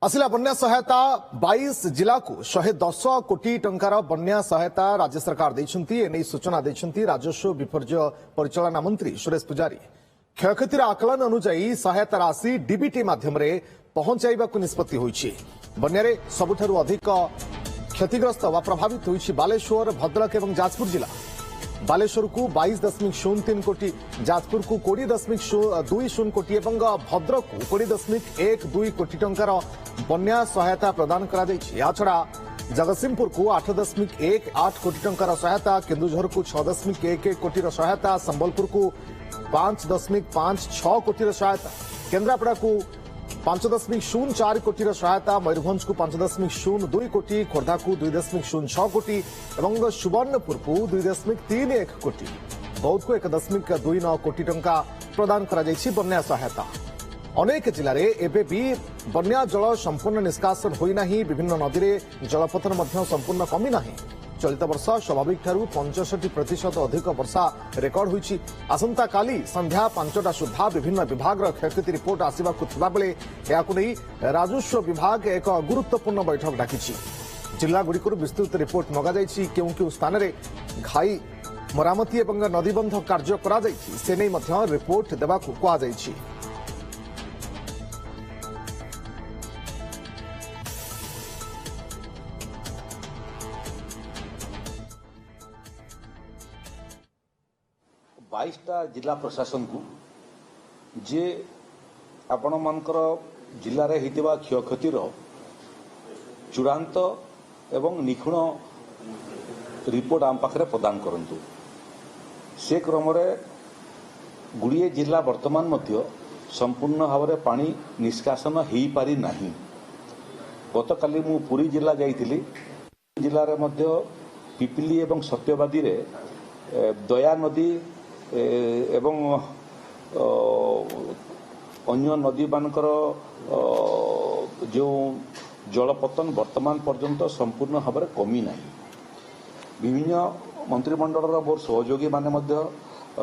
आसिला बन्या सहायता 22 जिला को 110 कोटी टंकार बन्या सहायता राज्य सरकार देइछंती एनै सूचना देइछंती राजस्व विपर्यय परिचालना मंत्री सुरेश पुजारी। क्षयक्षतिर आकलन अनुसार सहायता राशि डीबीटी माध्यम रे पहुंचाइबाकु निष्पत्ति होइछि। बन्यारे सबुठारु अधिक क्षतिग्रस्त वा प्रभावित होइछि बालेश्वर, भद्रक एवं जाजपुर जिला। बालेश्वर को 22.03 कोटी, जाजपुर को 20.20 कोटी एवं भद्रक को 20.12 कोटी टंकार बन्या सहायता प्रदान करा जायछि। या छड़ा जगतसिंहपुर को 8.18 कोटी टंकार सहायता, केन्दुझर को 6.11 कोटी सहायता, संबलपुर को 5.56 कोटी सहायता, केन्द्रापड़ा को 5.04 कोटी सहायता, मयूरभंज को 5.02 कोटी, खोर्धा को 2.06 कोटी एवं सुवर्णपुर को 2.31 कोटी, बौद्ध को 1.29 कोटी टंका प्रदान करा जायछि बन्या सहायता। अनेक जिले में एबे भी बन्या जल संपूर्ण निष्कासन होई नाही, विभिन्न नदी में जलपतन मध्य संपूर्ण कमी नाही। चलित वर्ष स्वाभाविक ठारू 65% अधिक वर्षा रेकर्ड होईछि। आसंता काली संध्या 5टा सुधा विभिन्न विभाग क्षयक्षति रिपोर्ट आसिबाकु थिबा बेले याकु नै राजस्व विभाग एक गुरुत्वपूर्ण बैठक डाकिछि। जिला गुड़िकर विस्तृत रिपोर्ट मगा जायछि। केउ केउ स्थान रे घाई मरामती एवं नदीबंध कार्य करा जायछि से नै मध्य रिपोर्ट देबाकु कुआ जायछि। बाईसटा जिला प्रशासन को जे आपण मानकर जिले में होता क्षयक्षतिर चूड़ांत एवं निखुण रिपोर्ट आम पाखे प्रदान करंतु। से क्रम गुड़िए जिला वर्तमान मध्य संपूर्ण भाव में पानी निष्कासन हो पारि नाही। गतकाली मु पुरी जिला जाइथिली। जिले में पिपिली एवं सत्यवादी रे दया नदी एवं अन्य नदी मानकर जो जलपतन वर्तमान पर्यंत संपूर्ण भाव में कमी ना। विभिन्न मंत्रिमंडल मोर सहयोगी माने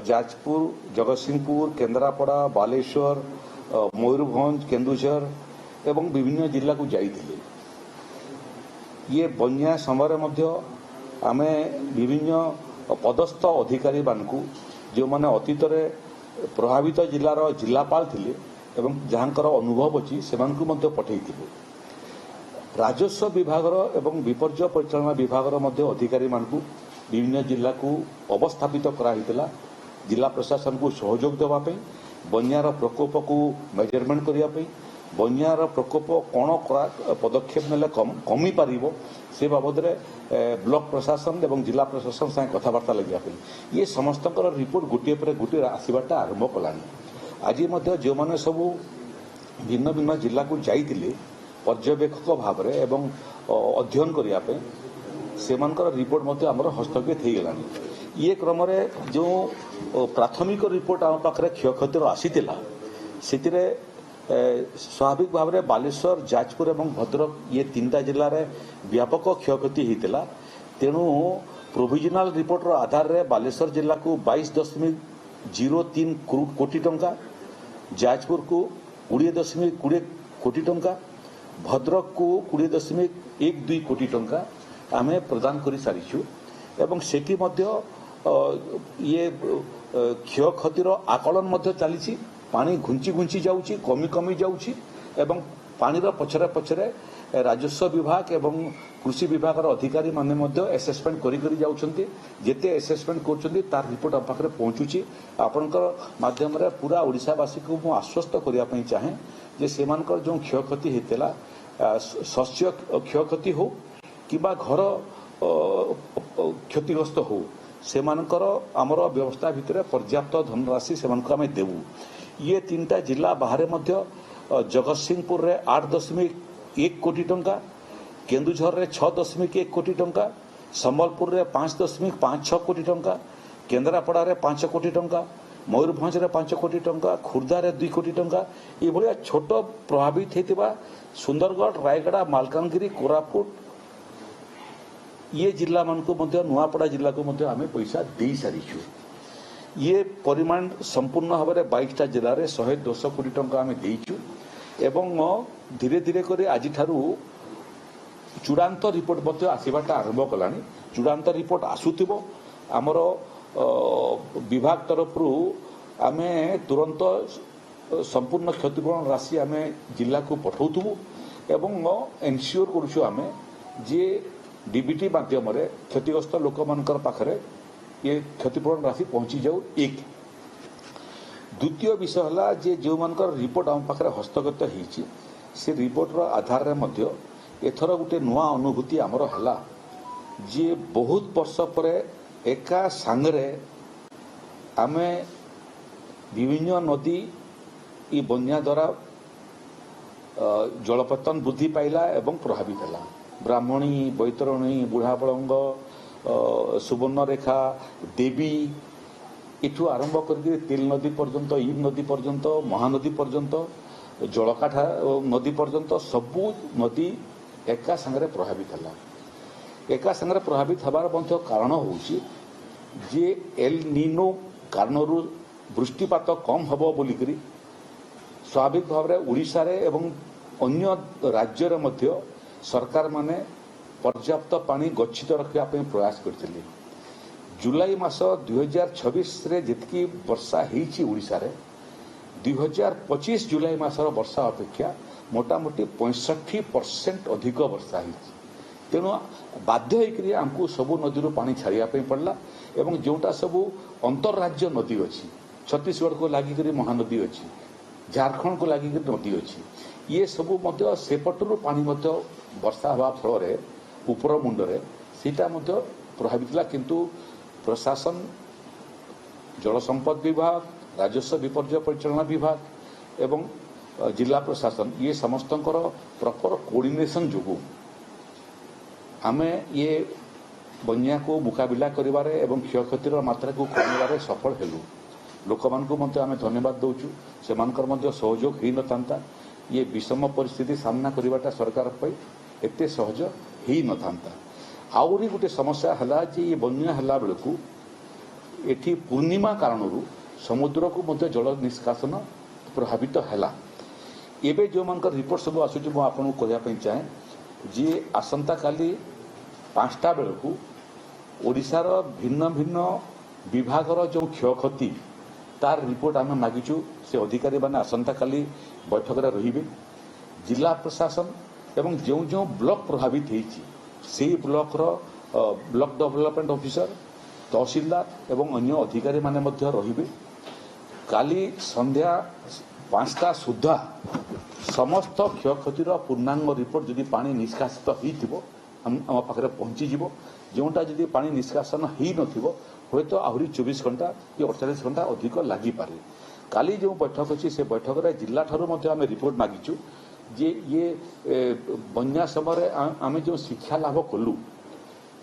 जाजपुर, जगतसिंहपुर, केन्द्रापड़ा, बालेश्वर, मयूरभंज, केन्दुझर एवं विभिन्न जिला को जाइथिले। ये बन्या समय आमे विभिन्न पदस्थ अधिकारी मानकु जो माने अतीत प्रभावित जिलार जिलापाल थिले एवं जहाँकर अनुभव अच्छी से पठेइथिलु। राजस्व विभाग एवं विपर्यय परिचालना विभाग अधिकारी मानकु विभिन्न जिला को अवस्थापित कराइतिला। जिला प्रशासन को सहयोग देवाई, बन्यार प्रकोप को मेजरमेंट करने, बन्यार प्रकोप कौन पदक्षेप नेले कमी पारिबो से बाबद ब्लॉक प्रशासन एवं जिला प्रशासन साथ कथबार्ता लगे। ये समस्त रिपोर्ट गोटे पर गोटे आसवाटा आरंभ कलानी। आज जो मैंने सब भिन्न भिन्न जिला को जाइए पर्यवेक्षक भाव में एवं अध्ययन करने से रिपोर्ट आमर हस्तगत हो गलानी। ये क्रम जो प्राथमिक रिपोर्ट आम पाखे क्षयक्षतिर आसीला से स्वाभाविक भाव में बालेश्वर, जाजपुर एवं भद्रक ये 3टा जिले में व्यापक क्षयक्षति होता। तेणु प्रोविजनल रिपोर्टर आधार रे बालेश्वर जिला को 22.03 कोटी टंका, जाजपुर को 20.20 कोटी टंका, भद्रक को 20.12 कोटी टंका आमे प्रदान कर सारिछु। एवं सेठी मध्य ये क्षयक्षतिर आकलन चली। पानी घुंची घुंची जाउची, कमी कमी जाउची एवं पानीर पछरे पछरे राजस्व विभाग एवं कृषि विभाग अधिकारी माने एसेसमेंट करी जाउछंती। जेते एसेसमेंट करछंती तार रिपोर्ट आप पाखरे पहुंचुची। आपनकर माध्यम रे पूरा ओडिसावासी को मु आश्वस्त करिया पई चाहे जे सेमानकर जो क्षयक्षति हेतेला, शस्य क्षयक्षति हो किबा घर क्षतिग्रस्त हो, सेमानकर आमर व्यवस्था भितर पर्याप्त धनराशि सेमानक आमे देबू। ये 3टा जिला बाहर जगतसिंहपुर रे 8.1 कोटी टंका, केन्दुझर रे 6.1 कोटी टंका, संबलपुर रे 5.56 कोटी टंका, केन्द्रापड़ा रे 5 कोटी टंका, मयूरभंज रे 5 कोटी टंका, खुर्दा रे 2 कोटी टंका। ये भाया छोट प्रभावित होता सुंदरगढ़, रायगड़ा, मालकानगिरी, कोरापुट ये जिला मानक नुआपड़ा जिला को आमे पैसा दे सारिछु। ये परिमाण संपूर्ण भाव में 22टा जिले में 110 कोटी टंका आम देचु। ଏବଂ ଧୀରେ ଧୀରେ କରି ଆଜିଠାରୁ ଚୂଡ଼ାନ୍ତ ରିପୋର୍ଟ ମଧ୍ୟ ଆସିବାଟା ଆରମ୍ଭ କଲାଣି। ଚୂଡ଼ାନ୍ତ ରିପୋର୍ଟ ଆସୁଥିବ, ଆମର ବିଭାଗ ତରଫରୁ ଆମେ ତୁରନ୍ତ ସମ୍ପୂର୍ଣ୍ଣ କ୍ଷତିପୂରଣ ରାଶି ଆମେ ଜିଲ୍ଲାକୁ ପଠାଉଥିବୁ ଏବଂ ଏନ୍ସିଓର କରୁଛୁ ଆମେ ଯେ ଡିବିଟି ମାଧ୍ୟମରେ କ୍ଷତିଗ୍ରସ୍ତ ଲୋକମାନଙ୍କର ପାଖରେ ଏ କ୍ଷତିପୂରଣ ରାଶି ପହଞ୍ଚି ଯାଉ। ଏକ ଦ୍ୱିତୀୟ ବିଷୟ ହେଲା ଯେ ଯେଉଁମାନଙ୍କର ରିପୋର୍ଟ ଆମ ପାଖରେ ହସ୍ତଗତ ହେଇଛି ସେ ରିପୋର୍ଟର ଆଧାରରେ ମଧ୍ୟ ଏଥର ଗୋଟେ ନୂଆ ଅନୁଭୂତି ଆମର ହେଲା ଯେ ବହୁତ ବର୍ଷ ପରେ ଏକା ସାଙ୍ଗରେ ଆମେ ବିଭିନ୍ନ ନଦୀ ଏ ବନ୍ୟା ଦ୍ୱାରା ଜଳପତନ ବୃଦ୍ଧି ପାଇଲା ଏବଂ ପ୍ରଭାବିତ ହେଲା। ବ୍ରାହ୍ମଣୀ, ବୈତରଣୀ, ବୁଢ଼ାବଳଙ୍ଗ, ସୁବର୍ଣ୍ଣରେଖା, ଦେବୀ ଏଠୁ ଆରମ୍ଭ କରିକି ତେଲ ନଦୀ ପର୍ଯ୍ୟନ୍ତ, ଇବ ନଦୀ ପର୍ଯ୍ୟନ୍ତ, ମହାନଦୀ ପର୍ଯ୍ୟନ୍ତ, ଜଳକାଠା ନଦୀ ପର୍ଯ୍ୟନ୍ତ ସବୁ ନଦୀ ଏକା ସାଙ୍ଗରେ ପ୍ରଭାବିତ ହେଲା। ଏକା ସାଙ୍ଗରେ ପ୍ରଭାବିତ ହେବାର ମଧ୍ୟ କାରଣ ହେଉଛି ଯେ ଏଲ୍ ନିନୋ କାରଣରୁ ବୃଷ୍ଟିପାତ କମ୍ ହେବ ବୋଲିକରି ସ୍ୱାଭାବିକ ଭାବରେ ଓଡ଼ିଶାରେ ଏବଂ ଅନ୍ୟ ରାଜ୍ୟରେ ମଧ୍ୟ ସରକାରମାନେ ପର୍ଯ୍ୟାପ୍ତ ପାଣି ଗଚ୍ଛିତ ରଖିବା ପାଇଁ ପ୍ରୟାସ କରିଥିଲେ। ଜୁଲାଇ ମାସ 2026ରେ ଯେତିକି ବର୍ଷା ହେଇଛି ଓଡ଼ିଶାରେ 2025 ଜୁଲାଇ ମାସର ବର୍ଷା ଅପେକ୍ଷା ମୋଟାମୋଟି 65% ଅଧିକ ବର୍ଷା ହେଇଛି। ତେଣୁ ବାଧ୍ୟ ହୋଇକରି ଆମକୁ ସବୁ ନଦୀରୁ ପାଣି ଛାଡ଼ିବା ପାଇଁ ପଡ଼ିଲା ଏବଂ ଯେଉଁଟା ସବୁ ଅନ୍ତର୍ରାଜ୍ୟ ନଦୀ ଅଛି, ଛତିଶଗଡ଼କୁ ଲାଗିକରି ମହାନଦୀ ଅଛି, ଝାରଖଣ୍ଡକୁ ଲାଗିକରି ନଦୀ ଅଛି, ଇଏ ସବୁ ମଧ୍ୟ ସେପଟରୁ ପାଣି ମଧ୍ୟ ବର୍ଷା ହେବା ଫଳରେ ଉପର ମୁଣ୍ଡରେ ସେଇଟା ମଧ୍ୟ ପ୍ରଭାବିତ ହେଲା। କିନ୍ତୁ ପ୍ରଶାସନ, ଜଳସମ୍ପଦ ବିଭାଗ, ରାଜସ୍ୱ ବିପର୍ଯ୍ୟୟ ପରିଚାଳନା ବିଭାଗ ଏବଂ ଜିଲ୍ଲା ପ୍ରଶାସନ ଇଏ ସମସ୍ତଙ୍କର ପ୍ରପର କୋର୍ଡିନେସନ୍ ଯୋଗୁଁ ଆମେ ଇଏ ବନ୍ୟାକୁ ମୁକାବିଲା କରିବାରେ ଏବଂ କ୍ଷୟକ୍ଷତିର ମାତ୍ରାକୁ କମାଇବାରେ ସଫଳ ହେଲୁ। ଲୋକମାନଙ୍କୁ ମଧ୍ୟ ଆମେ ଧନ୍ୟବାଦ ଦେଉଛୁ। ସେମାନଙ୍କର ମଧ୍ୟ ସହଯୋଗ ହୋଇନଥାନ୍ତା, ଇଏ ବିଷମ ପରିସ୍ଥିତି ସାମ୍ନା କରିବାଟା ସରକାର ପାଇଁ ଏତେ ସହଜ ହୋଇନଥାନ୍ତା। ଆହୁରି ଗୋଟେ ସମସ୍ୟା ହେଲା ଯେ ଏ ବନ୍ୟା ହେଲା ବେଳକୁ ଏଠି ପୂର୍ଣ୍ଣିମା କାରଣରୁ ସମୁଦ୍ରକୁ ମଧ୍ୟ ଜଳ ନିଷ୍କାସନ ପ୍ରଭାବିତ ହେଲା। ଏବେ ଯେଉଁମାନଙ୍କର ରିପୋର୍ଟ ସବୁ ଆସୁଛି ମୁଁ ଆପଣଙ୍କୁ କହିବା ପାଇଁ ଚାହେଁ ଯେ ଆସନ୍ତାକାଲି 5ଟା ବେଳକୁ ଓଡ଼ିଶାର ଭିନ୍ନ ଭିନ୍ନ ବିଭାଗର ଯେଉଁ କ୍ଷୟକ୍ଷତି ତାର ରିପୋର୍ଟ ଆମେ ମାଗିଛୁ। ସେ ଅଧିକାରୀମାନେ ଆସନ୍ତାକାଲି ବୈଠକରେ ରହିବେ। ଜିଲ୍ଲା ପ୍ରଶାସନ ଏବଂ ଯେଉଁ ଯେଉଁ ବ୍ଲକ ପ୍ରଭାବିତ ହେଇଛି ସେହି ବ୍ଲକର ବ୍ଲକ ଡେଭଲପମେଣ୍ଟ ଅଫିସର, ତହସିଲଦାର ଏବଂ ଅନ୍ୟ ଅଧିକାରୀମାନେ ମଧ୍ୟ ରହିବେ। କାଲି ସନ୍ଧ୍ୟା 5ଟା ସୁଦ୍ଧା ସମସ୍ତ କ୍ଷୟକ୍ଷତିର ପୂର୍ଣ୍ଣାଙ୍ଗ ରିପୋର୍ଟ ଯଦି ପାଣି ନିଷ୍କାସିତ ହୋଇଥିବ ଆମ ପାଖରେ ପହଞ୍ଚିଯିବ। ଯେଉଁଟା ଯଦି ପାଣି ନିଷ୍କାସନ ହୋଇନଥିବ ହୁଏତ ଆହୁରି 24 ଘଣ୍ଟା କି 48 ଘଣ୍ଟା ଅଧିକ ଲାଗିପାରେ। କାଲି ଯେଉଁ ବୈଠକ ଅଛି ସେ ବୈଠକରେ ଜିଲ୍ଲାଠାରୁ ମଧ୍ୟ ଆମେ ରିପୋର୍ଟ ମାଗିଛୁ ଯେ ଇଏ ବନ୍ୟା ସମୟରେ ଆମେ ଯେଉଁ ଶିକ୍ଷା ଲାଭ କଲୁ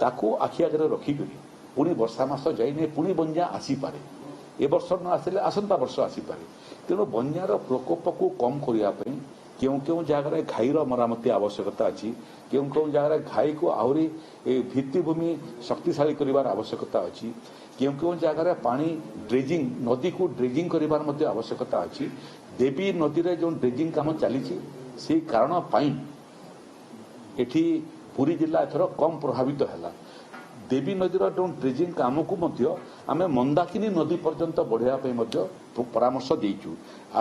ତାକୁ ଆଖି ଆଗରେ ରଖିକରି ପୁଣି ବର୍ଷା ମାସ ଯାଇନି, ପୁଣି ବନ୍ୟା ଆସିପାରେ। ଏ ବର୍ଷ ନ ଆସିଲେ ଆସନ୍ତା ବର୍ଷ ଆସିପାରେ। ତେଣୁ ବନ୍ୟାର ପ୍ରକୋପକୁ କମ୍ କରିବା ପାଇଁ କେଉଁ କେଉଁ ଜାଗାରେ ଘାଇର ମରାମତି ଆବଶ୍ୟକତା ଅଛି, କେଉଁ କେଉଁ ଜାଗାରେ ଘାଇକୁ ଆହୁରି ଭିତ୍ତିଭୂମି ଶକ୍ତିଶାଳୀ କରିବାର ଆବଶ୍ୟକତା ଅଛି, କେଉଁ କେଉଁ ଜାଗାରେ ପାଣି ଡ୍ରେଜିଂ, ନଦୀକୁ ଡ୍ରେଜିଂ କରିବାର ମଧ୍ୟ ଆବଶ୍ୟକତା ଅଛି। ଦେବୀ ନଦୀରେ ଯେଉଁ ଡ୍ରେଜିଂ କାମ ଚାଲିଛି ସେହି କାରଣ ପାଇଁ ଏଠି ପୁରୀ ଜିଲ୍ଲା ଏଥର କମ୍ ପ୍ରଭାବିତ ହେଲା। ଦେବୀ ନଦୀର ଯେଉଁ ଡ୍ରେଜିଂ କାମକୁ ମଧ୍ୟ ଆମେ ମନ୍ଦାକିନୀ ନଦୀ ପର୍ଯ୍ୟନ୍ତ ବଢ଼ାଇବା ପାଇଁ ମଧ୍ୟ ପରାମର୍ଶ ଦେଇଛୁ।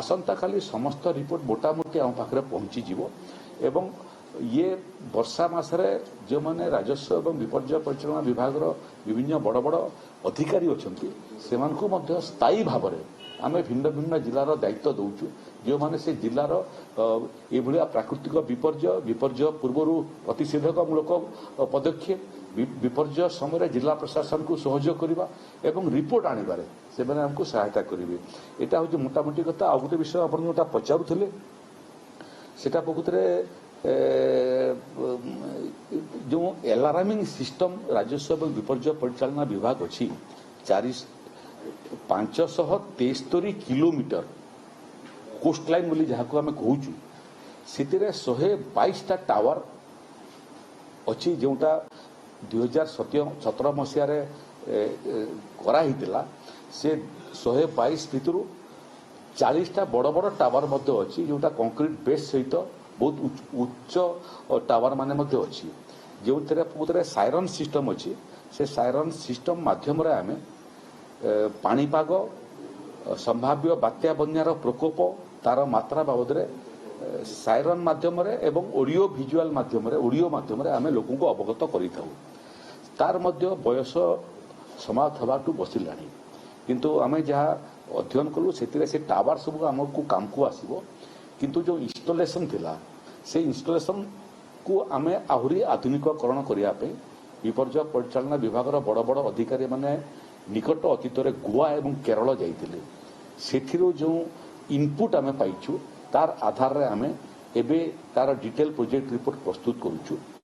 ଆସନ୍ତାକାଲି ସମସ୍ତ ରିପୋର୍ଟ ମୋଟାମୋଟି ଆମ ପାଖରେ ପହଞ୍ଚିଯିବ ଏବଂ ଇଏ ବର୍ଷା ମାସରେ ଯେଉଁମାନେ ରାଜସ୍ୱ ଏବଂ ବିପର୍ଯ୍ୟୟ ପରିଚାଳନା ବିଭାଗର ବିଭିନ୍ନ ବଡ଼ ବଡ଼ ଅଧିକାରୀ ଅଛନ୍ତି ସେମାନଙ୍କୁ ମଧ୍ୟ ସ୍ଥାୟୀ ଭାବରେ ଆମେ ଭିନ୍ନ ଭିନ୍ନ ଜିଲ୍ଲାର ଦାୟିତ୍ୱ ଦେଉଛୁ। ଯେଉଁମାନେ ସେ ଜିଲ୍ଲାର ଏଭଳିଆ ପ୍ରାକୃତିକ ବିପର୍ଯ୍ୟୟ ପୂର୍ବରୁ ପ୍ରତିଷେଧକମୂଳକ ପଦକ୍ଷେପ, ବିପର୍ଯ୍ୟୟ ସମୟରେ ଜିଲ୍ଲା ପ୍ରଶାସନକୁ ସହଯୋଗ କରିବା ଏବଂ ରିପୋର୍ଟ ଆଣିବାରେ ସେମାନେ ଆମକୁ ସହାୟତା କରିବେ। ଏଇଟା ହେଉଛି ମୋଟାମୋଟି କଥା। ଆଉ ଗୋଟେ ବିଷୟ ଆପଣ ଯେଉଁଟା ପଚାରୁଥିଲେ ସେଟା ପ୍ରକୃତରେ ଯେଉଁ ଏଲାର୍ମିଂ ସିଷ୍ଟମ ରାଜସ୍ୱ ଏବଂ ବିପର୍ଯ୍ୟୟ ପରିଚାଳନା ବିଭାଗ ଅଛି 573 କିଲୋମିଟର କୋଷ୍ଟଲାଇନ୍ ବୋଲି ଯାହାକୁ ଆମେ କହୁଛୁ ସେଥିରେ 122ଟା ଟାୱାର ଅଛି ଯେଉଁଟା 2017 ମସିହାରେ କରାହେଇଥିଲା। ସେ 122 ଭିତରୁ 40टा बड़ बड़ टावर मध्य अच्छी जोटा कंक्रीट बेस सहित बहुत उच्च टावर माने मध्य अच्छी जो साइरन सिस्टम अच्छी से साइरन सिस्टम माध्यम आम पाणीपाग संभाव्य बात्या बन्यार प्रकोप तार मात्रा बाबद साइरन माध्यम एवं ऑडियो विजुअल माध्यम आम लोक अवगत करिथाउ तार मध्य बयस समाप्त हवाटू बसिलानी किंतु आम जहाँ अध्ययन कलु से टावर सब आमको काम को आसीबो किंतु जो इंस्टॉलेशन थिला से इंस्टॉलेशन को आम आहरी आधुनिककरण करिया पे विपर्यय परिचालना विभाग बड़ बड़ अधिकारी माने निकट अतीत गोवा एवं केरल जाइतिले सेथिरो जो इनपुट आम पाइछु तार आधार रे आम एबे तार डिटेल प्रोजेक्ट रिपोर्ट प्रस्तुत करूछु।